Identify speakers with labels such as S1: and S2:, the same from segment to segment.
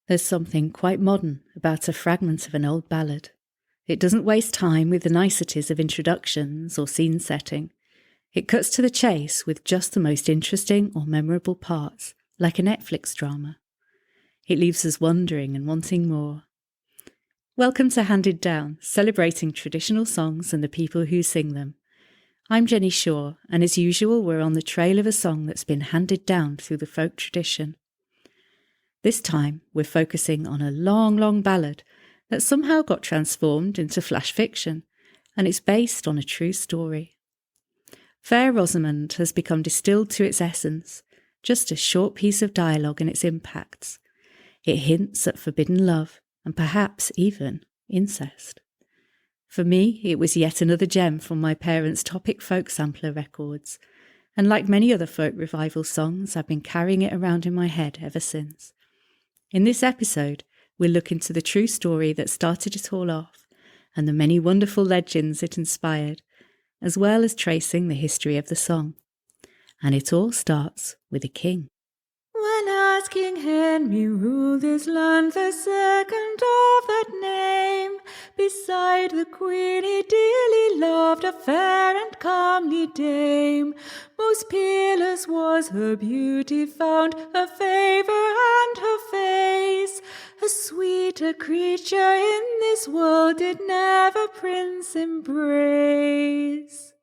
S1: There's something quite modern about a fragment of an old ballad. It doesn't waste time with the niceties of introductions or scene setting. It cuts to the chase with just the most interesting or memorable parts, like a Netflix drama. It leaves us wondering and wanting more. Welcome to Handed Down, celebrating traditional songs and the people who sing them. I'm Jenny Shaw, and as usual we're on the trail of a song that's been handed down through the folk tradition. This time we're focusing on a long ballad that somehow got transformed into flash fiction, and it's based on a true story. Fair Rosamond has become distilled to its essence, just a short piece of dialogue and its impacts. It hints at forbidden love, and perhaps even incest. For me, it was yet another gem from my parents' Topic folk sampler records, and like many other folk revival songs, I've been carrying it around in my head ever since. In this episode, we'll look into the true story that started it all off, and the many wonderful legends it inspired, as well as tracing the history of the song. And it all starts with a king.
S2: When as King Henry ruled this land, the second of that name, beside the Queen he dearly loved, a fair and comely dame. Most peerless was her beauty found, her favour and her face. A sweeter creature in this world did never prince embrace.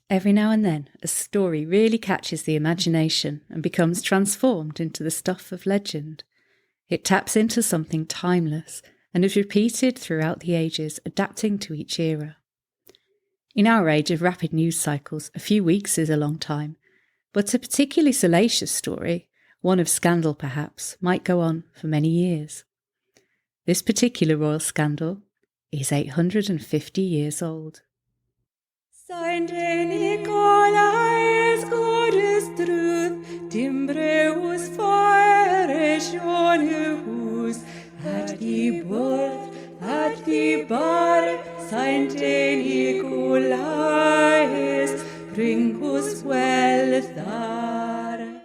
S1: Every now and then, a story really catches the imagination and becomes transformed into the stuff of legend. It taps into something timeless and is repeated throughout the ages, adapting to each era. In our age of rapid news cycles, a few weeks is a long time, but a particularly salacious story, one of scandal perhaps, might go on for many years. This particular royal scandal is 850 years old.
S2: Saint Nicholas, God is truth, Timbreus Feuereschonehus, at the birth, at the bar, Saint Nicholas, bring us welfare.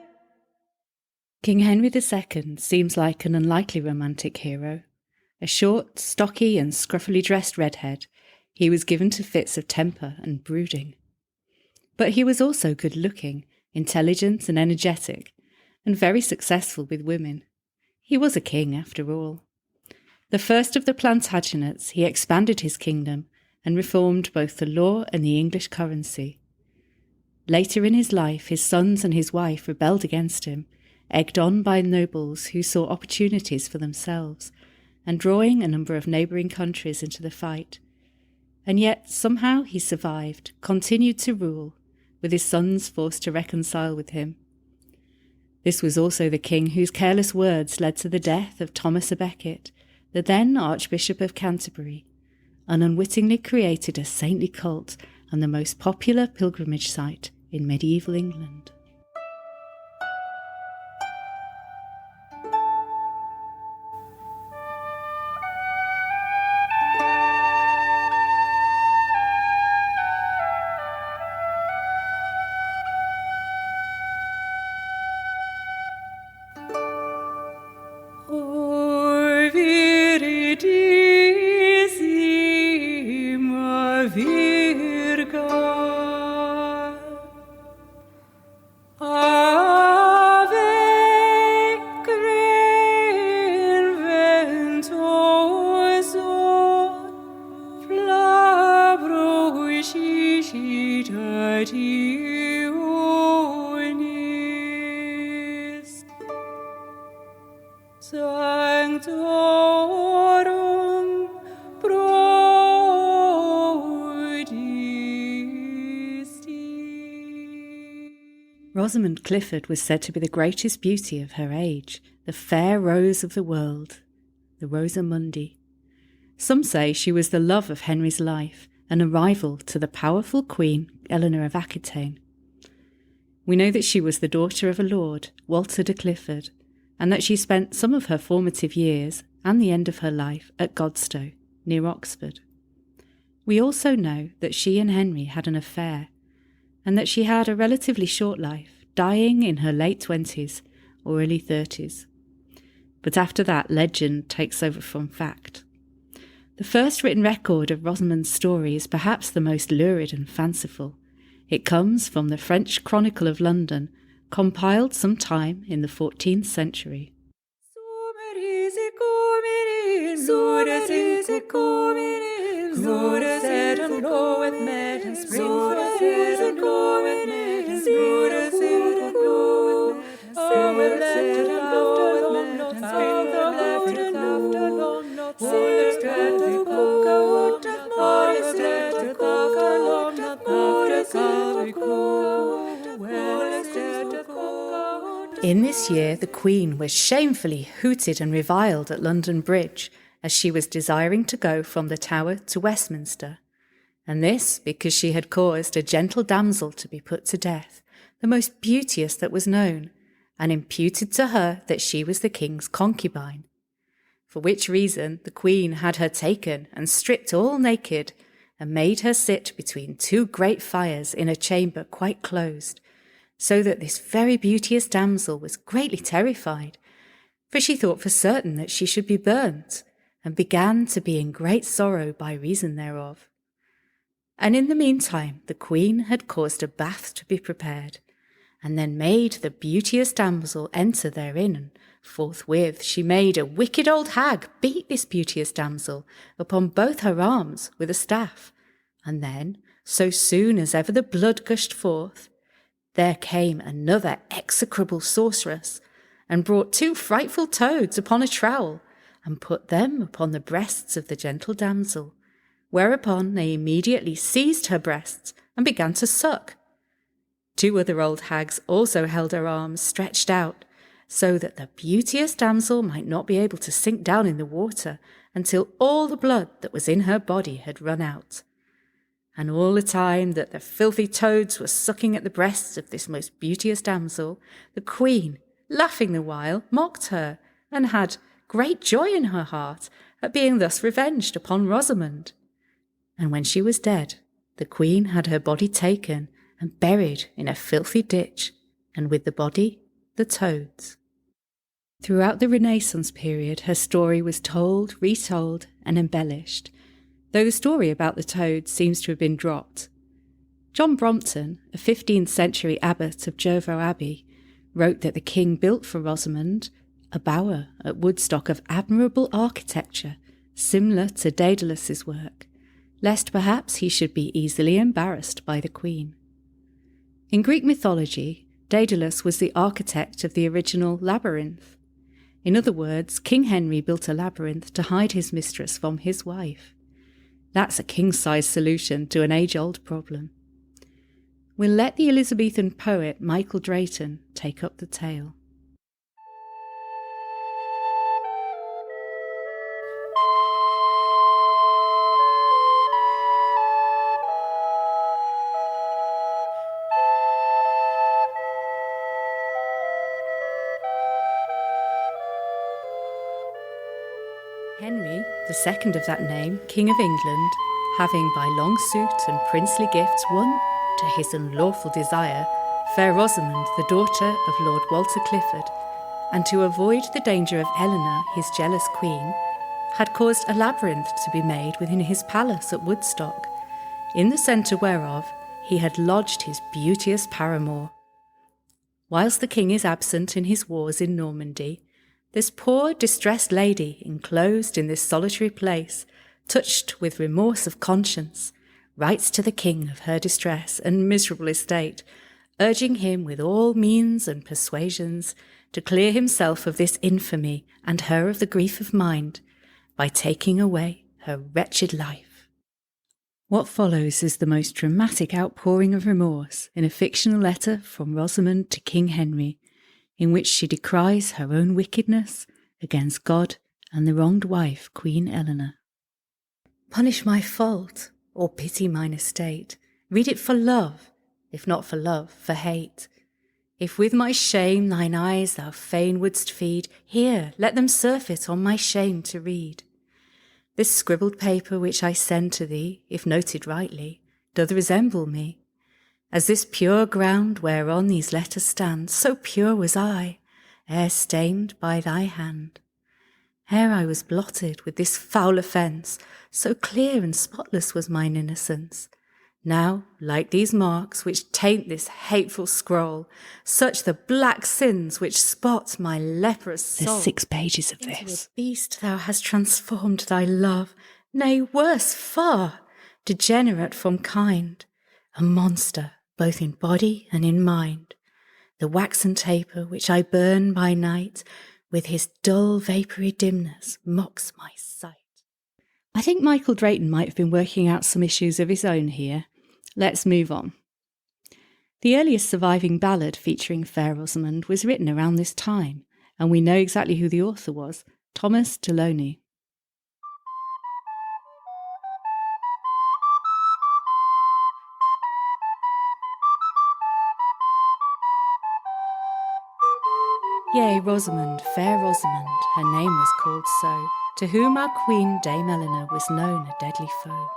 S1: King Henry II seems like an unlikely romantic hero. A short, stocky and scruffily dressed redhead, he was given to fits of temper and brooding. But he was also good-looking, intelligent and energetic, and very successful with women. He was a king, after all. The first of the Plantagenets, he expanded his kingdom and reformed both the law and the English currency. Later in his life, his sons and his wife rebelled against him, egged on by nobles who saw opportunities for themselves, and drawing a number of neighbouring countries into the fight. And yet somehow he survived, continued to rule, with his sons forced to reconcile with him. This was also the king whose careless words led to the death of Thomas à Becket, the then Archbishop of Canterbury, and unwittingly created a saintly cult and the most popular pilgrimage site in medieval England.
S2: Viridissima Virga, Ave Ventoso, Flabrochitationis, Sanctorum Prodisti.
S1: Rosamund Clifford was said to be the greatest beauty of her age, the fair rose of the world, the Rosamundi. Some say she was the love of Henry's life and a rival to the powerful Queen Eleanor of Aquitaine. We know that she was the daughter of a lord, Walter de Clifford, and that she spent some of her formative years and the end of her life at Godstow, near Oxford. We also know that she and Henry had an affair, and that she had a relatively short life, dying in her late 20s or early 30s. but after that legend takes over from fact. The first written record of Rosamund's story is perhaps the most lurid and fanciful. It comes from the French Chronicle of London, compiled sometime in the 14th century. In this year, the Queen was shamefully hooted and reviled at London Bridge as she was desiring to go from the Tower to Westminster, and this because she had caused a gentle damsel to be put to death, the most beauteous that was known, and imputed to her that she was the king's concubine. For which reason the Queen had her taken and stripped all naked, and made her sit between two great fires in a chamber quite closed, so that this very beauteous damsel was greatly terrified, for she thought for certain that she should be burnt, and began to be in great sorrow by reason thereof. And in the meantime the Queen had caused a bath to be prepared, and then made the beauteous damsel enter therein, and forthwith she made a wicked old hag beat this beauteous damsel upon both her arms with a staff, and then, so soon as ever the blood gushed forth, there came another execrable sorceress, and brought two frightful toads upon a trowel, and put them upon the breasts of the gentle damsel, whereupon they immediately seized her breasts and began to suck. Two other old hags also held her arms stretched out, so that the beauteous damsel might not be able to sink down in the water until all the blood that was in her body had run out. And all the time that the filthy toads were sucking at the breasts of this most beauteous damsel, the Queen, laughing the while, mocked her, and had great joy in her heart at being thus revenged upon Rosamund. And when she was dead, the Queen had her body taken and buried in a filthy ditch, and with the body, the toads. Throughout the Renaissance period, her story was told, retold, and embellished, though the story about the toads seems to have been dropped. John Brompton, a 15th century abbot of Jervaux Abbey, wrote that the king built for Rosamund a bower at Woodstock of admirable architecture, similar to Daedalus's work, lest perhaps he should be easily embarrassed by the queen. In Greek mythology, Daedalus was the architect of the original labyrinth. In other words, King Henry built a labyrinth to hide his mistress from his wife. That's a king-size solution to an age-old problem. We'll let the Elizabethan poet Michael Drayton take up the tale. Henry, the second of that name, King of England, having by long suit and princely gifts won, to his unlawful desire, fair Rosamund, the daughter of Lord Walter Clifford, and to avoid the danger of Eleanor, his jealous queen, had caused a labyrinth to be made within his palace at Woodstock, in the centre whereof he had lodged his beauteous paramour. Whilst the king is absent in his wars in Normandy, this poor distressed lady, enclosed in this solitary place, touched with remorse of conscience, writes to the king of her distress and miserable estate, urging him with all means and persuasions to clear himself of this infamy and her of the grief of mind, by taking away her wretched life. What follows is the most dramatic outpouring of remorse in a fictional letter from Rosamund to King Henry, in which she decries her own wickedness against God and the wronged wife, Queen Eleanor. Punish my fault, or pity mine estate. Read it for love, if not for love, for hate. If with my shame thine eyes thou fain wouldst feed, here let them surfeit on my shame to read. This scribbled paper which I send to thee, if noted rightly, doth resemble me. As this pure ground whereon these letters stand, so pure was I, ere stained by thy hand. ere I was blotted with this foul offence, so clear and spotless was mine innocence. Now, like these marks which taint this hateful scroll, such the black sins which spot my leprous soul.
S2: There's 6 pages of
S1: Into
S2: this.
S1: a beast thou hast transformed thy love, nay, worse far, degenerate from kind, a monster both in body and in mind. The waxen taper which I burn by night, with his dull vapoury dimness mocks my sight. I think Michael Drayton might have been working out some issues of his own here. Let's move on. The earliest surviving ballad featuring Fair Rosamond was written around this time, and we know exactly who the author was, Thomas Deloney. Yea, Rosamond, fair Rosamond, her name was called so, to whom our queen Dame Eleanor was known a deadly foe.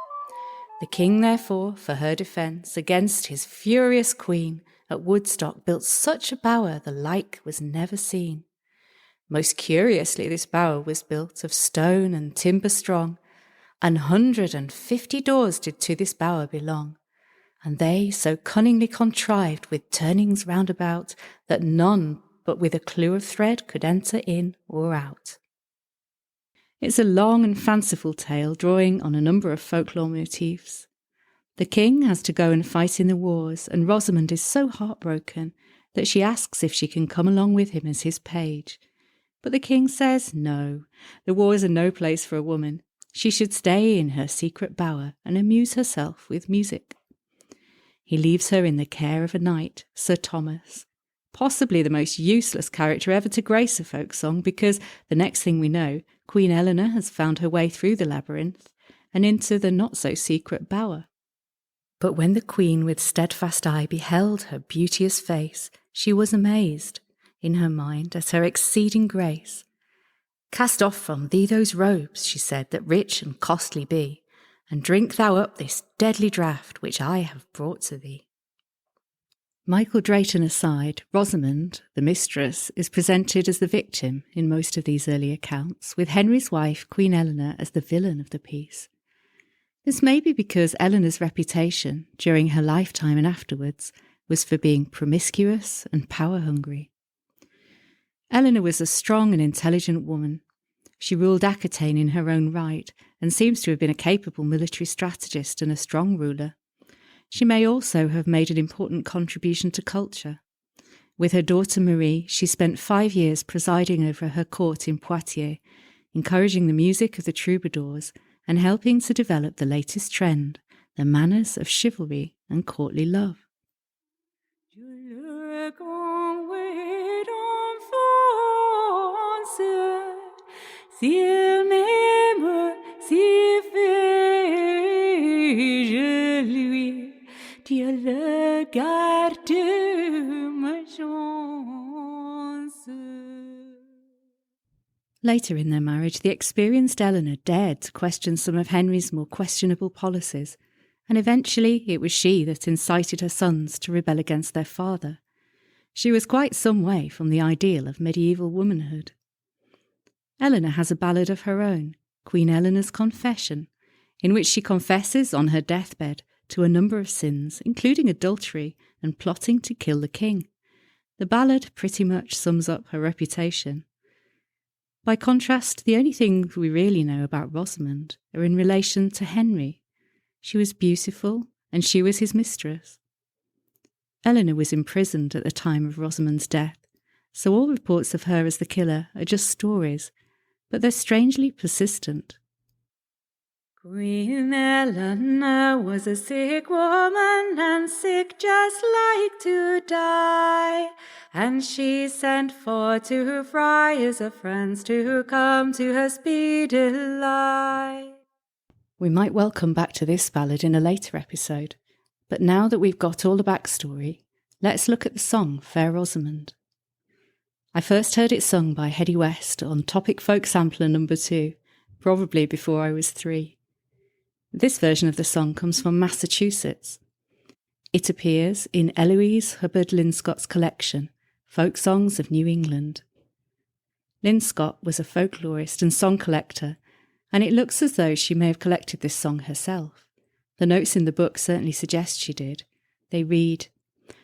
S1: The king, therefore, for her defence against his furious queen, at Woodstock built such a bower the like was never seen. Most curiously this bower was built of stone and timber strong, 150 doors did to this bower belong, and they so cunningly contrived with turnings round about, that none but with a clue of thread could enter in or out. It's a long and fanciful tale drawing on a number of folklore motifs. The king has to go and fight in the wars, and Rosamond is so heartbroken that she asks if she can come along with him as his page. But the king says no, the wars are no place for a woman. She should stay in her secret bower and amuse herself with music. He leaves her in the care of a knight, Sir Thomas, possibly the most useless character ever to grace a folk song, because the next thing we know, Queen Eleanor has found her way through the labyrinth and into the not-so-secret bower. But when the queen with steadfast eye beheld her beauteous face, she was amazed, in her mind, at her exceeding grace. "Cast off from thee those robes," she said, "that rich and costly be, and drink thou up this deadly draught which I have brought to thee." Michael Drayton aside, Rosamond, the mistress, is presented as the victim in most of these early accounts, with Henry's wife, Queen Eleanor, as the villain of the piece. This may be because Eleanor's reputation, during her lifetime and afterwards, was for being promiscuous and power-hungry. Eleanor was a strong and intelligent woman. She ruled Aquitaine in her own right, and seems to have been a capable military strategist and a strong ruler. She may also have made an important contribution to culture. With her daughter Marie, she spent 5 years presiding over her court in Poitiers, encouraging the music of the troubadours and helping to develop the latest trend, the manners of chivalry and courtly love.
S2: S'il m'aime, si fais-je lui, Dieu le garde ma chance.
S1: Later in their marriage, the experienced Eleanor dared to question some of Henry's more questionable policies, and eventually it was she that incited her sons to rebel against their father. She was quite some way from the ideal of medieval womanhood. Eleanor has a ballad of her own, Queen Eleanor's Confession, in which she confesses on her deathbed to a number of sins, including adultery and plotting to kill the king. The ballad pretty much sums up her reputation. By contrast, the only things we really know about Rosamond are in relation to Henry. She was beautiful, and she was his mistress. Eleanor was imprisoned at the time of Rosamond's death, so all reports of her as the killer are just stories, but they're strangely persistent.
S2: Queen Eleanor was a sick woman, and sick just like to die, and she sent for 2 friars of friends to come to her speedily.
S1: We might well come back to this ballad in a later episode, but now that we've got all the backstory, let's look at the song Fair Rosamond. I first heard it sung by Hetty West on Topic Folk Sampler No. 2, probably before I was 3. This version of the song comes from Massachusetts. It appears in Eloise Hubbard Linscott's collection, Folk Songs of New England. Linscott was a folklorist and song collector, and it looks as though she may have collected this song herself. The notes in the book certainly suggest she did. They read,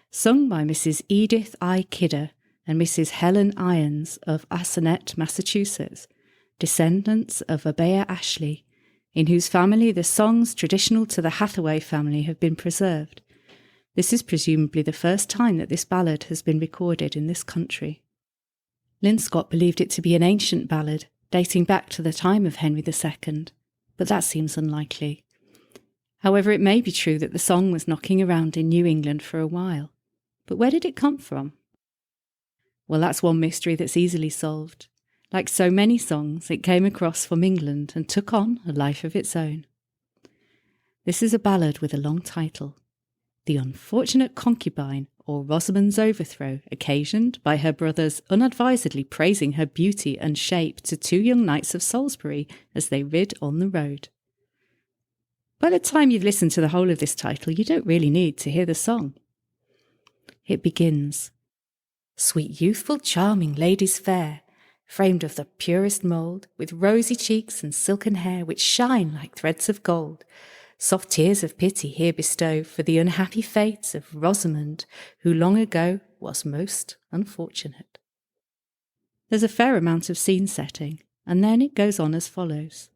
S1: "Sung by Mrs. Edith I. Kidder and Mrs. Helen Irons of Assonet, Massachusetts, descendants of Abea Ashley, in whose family the songs traditional to the Hathaway family have been preserved. This is presumably the first time that this ballad has been recorded in this country." Linscott believed it to be an ancient ballad, dating back to the time of Henry II, but that seems unlikely. However, it may be true that the song was knocking around in New England for a while. But where did it come from? Well, that's one mystery that's easily solved. Like so many songs, it came across from England and took on a life of its own. This is a ballad with a long title. The Unfortunate Concubine, or Rosamund's Overthrow, occasioned by her brothers unadvisedly praising her beauty and shape to two young knights of Salisbury as they rid on the road. By the time you've listened to the whole of this title, you don't really need to hear the song. It begins, "Sweet youthful charming ladies fair, framed of the purest mould, with rosy cheeks and silken hair which shine like threads of gold, soft tears of pity here bestow for the unhappy fate of Rosamund, who long ago was most unfortunate." There's a fair amount of scene setting, and then it goes on as follows.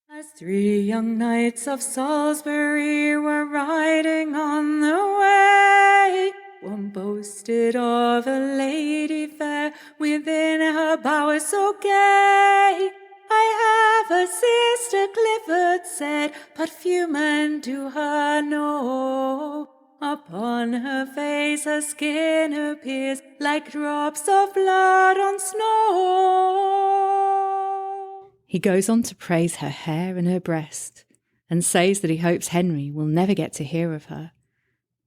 S2: As 3 young knights of Salisbury were riding on the way, one boasted of a lady fair within her bower so gay. "I have a sister," Clifford said, "but few men do her know. Upon her face her skin appears like drops of blood on snow." He goes on to praise her hair and her breast, and says that he hopes Henry will never get to hear of her.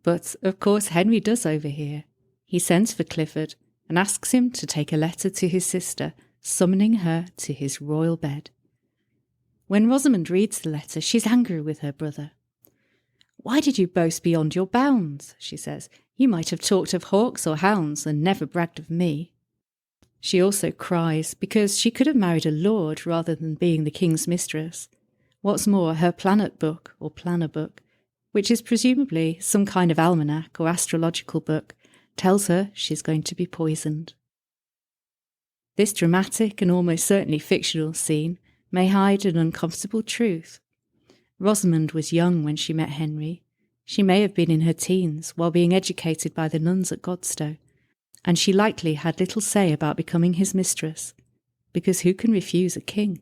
S2: But, of course, Henry does overhear. He sends for Clifford and asks him to take a letter to his sister, summoning her to his royal bed. When Rosamund reads the letter, she's angry with her brother. "Why did you boast beyond your bounds?" she says. "You might have talked of hawks or hounds and never bragged of me." She also cries because she could have married a lord rather than being the king's mistress. What's more, her planet book, or planner book, which is presumably some kind of almanac or astrological book, tells her she's going to be poisoned. This dramatic and almost certainly fictional scene may hide an uncomfortable truth. Rosamund was young when she met Henry. She may have been in her teens while being educated by the nuns at Godstow, and she likely had little say about becoming his mistress, because who can refuse a king?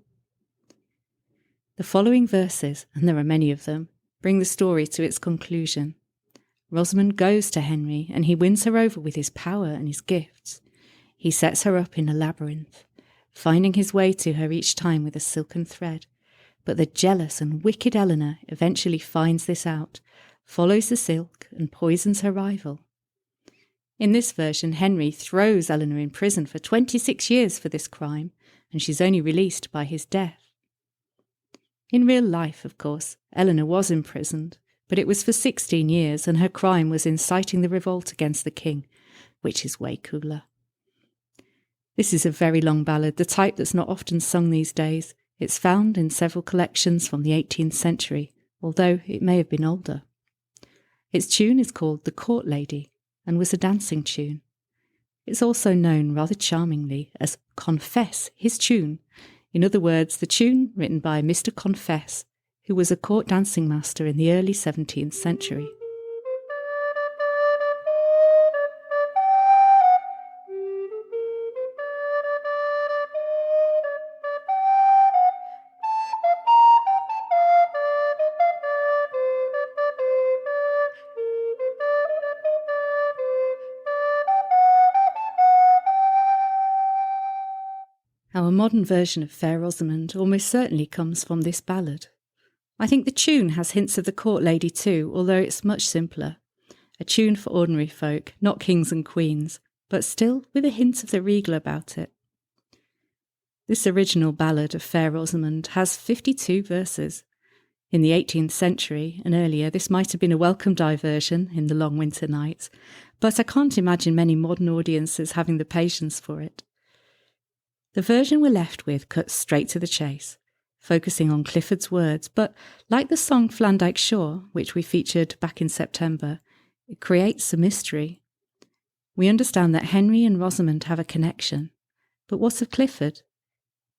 S2: The following verses, and there are many of them, bring the story to its conclusion. Rosamund goes to Henry, and he wins her over with his power and his gifts. He sets her up in a labyrinth, finding his way to her each time with a silken thread. But the jealous and wicked Eleanor eventually finds this out, follows the silk, and poisons her rival. In this version, Henry throws Eleanor in prison for 26 years for this crime, and she's only released by his death. In real life, of course, Eleanor was imprisoned, but it was for 16 years, and her crime was inciting the revolt against the king, which is way cooler. This is a very long ballad, the type that's not often sung these days. It's found in several collections from the 18th century, although it may have been older. Its tune is called The Court Lady, and was a dancing tune. It's also known rather charmingly as Confess, his tune. In other words, the tune written by Mr. Confess, who was a court dancing master in the early 17th century. Our modern version of Fair Rosamond almost certainly comes from this ballad. I think the tune has hints of the court lady too, although it's much simpler. A tune for ordinary folk, not kings and queens, but still with a hint of the regal about it. This original ballad of Fair Rosamond has 52 verses. In the 18th century and earlier, this might have been a welcome diversion in the long winter nights, but I can't imagine many modern audiences having the patience for it.
S1: The version we're left with cuts straight to the chase, focusing on Clifford's words, but like the song Flandyke Shore, which we featured back in September, it creates a mystery. We understand that Henry and Rosamond have a connection, but what of Clifford?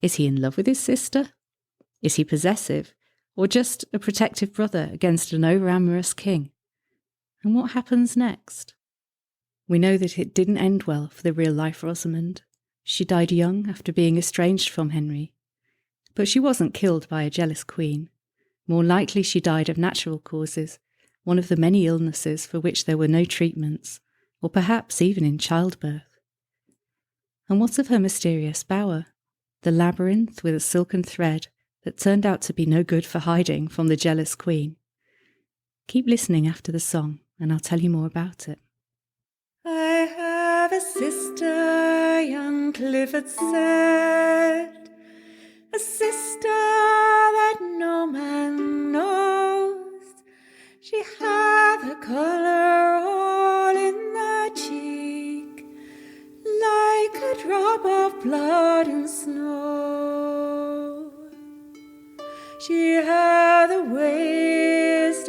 S1: Is he in love with his sister? Is he possessive, or just a protective brother against an over-amorous king? And what happens next? We know that it didn't end well for the real-life Rosamond. She died young after being estranged from Henry. But she wasn't killed by a jealous queen. More likely she died of natural causes, one of the many illnesses for which there were no treatments, or perhaps even in childbirth. And what of her mysterious bower, the labyrinth with a silken thread that turned out to be no good for hiding from the jealous queen? Keep listening after the song, and I'll tell you more about it.
S2: I have a sister, young Clifford said, a sister that no man knows. She hath a colour all in the cheek, like a drop of blood in snow. She hath a waist,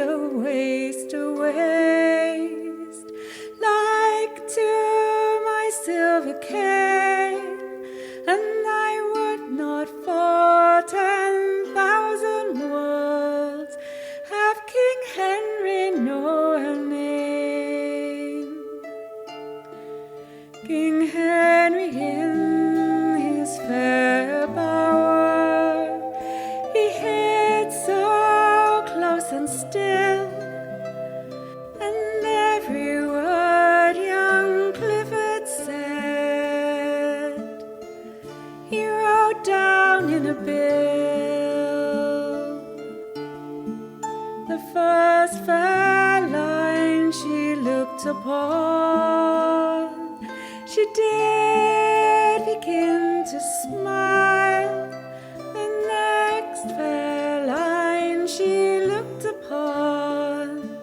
S2: like to my silver cane, and I would not for 10,000 worlds have King Henry know her name. King Henry in his fair bower, he hid so close and still, and every word young Clifford said he wrote down in a bill. The first fair line she looked upon, she did begin to smile. The next fair line she looked upon,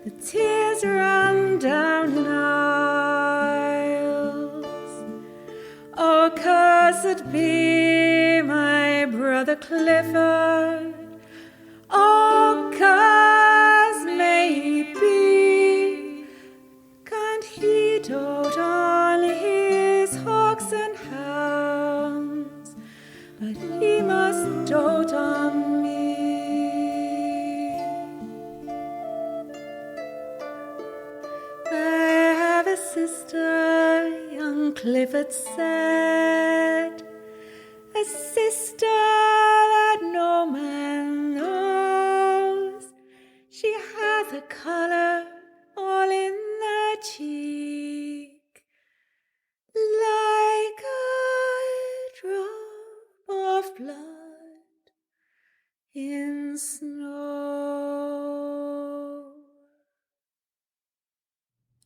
S2: the tears ran down in aisles. Oh, cursed be my brother Clifford, oh, cursed may he be. Can't he dote on his hawks and hounds, but he must dote on me. I have a sister, young Clifford said, a sister that no man knows. She hath a colour all in the cheek, like a drop of blood in snow.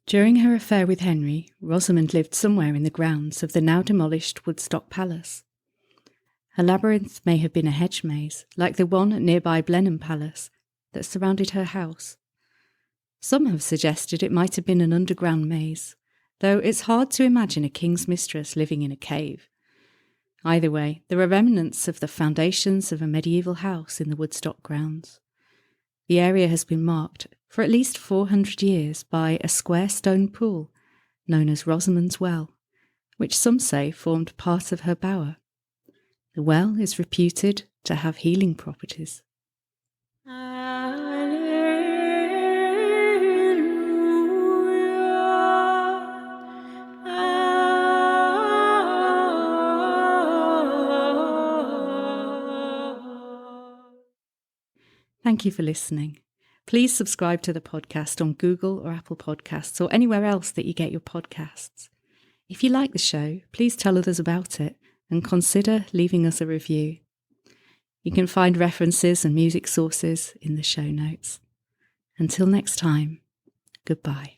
S1: During her affair with Henry, Rosamond lived somewhere in the grounds of the now demolished Woodstock Palace. Her labyrinth may have been a hedge maze, like the one at nearby Blenheim Palace, that surrounded her house. Some have suggested it might have been an underground maze, though it's hard to imagine a king's mistress living in a cave. Either way, there are remnants of the foundations of a medieval house in the Woodstock grounds. The area has been marked for at least 400 years by a square stone pool known as Rosamond's Well, which some say formed part of her bower. The well is reputed to have healing properties. Thank you for listening. Please subscribe to the podcast on Google or Apple Podcasts or anywhere else that you get your podcasts. If you like the show, please tell others about it and consider leaving us a review. You can find references and music sources in the show notes. Until next time, goodbye.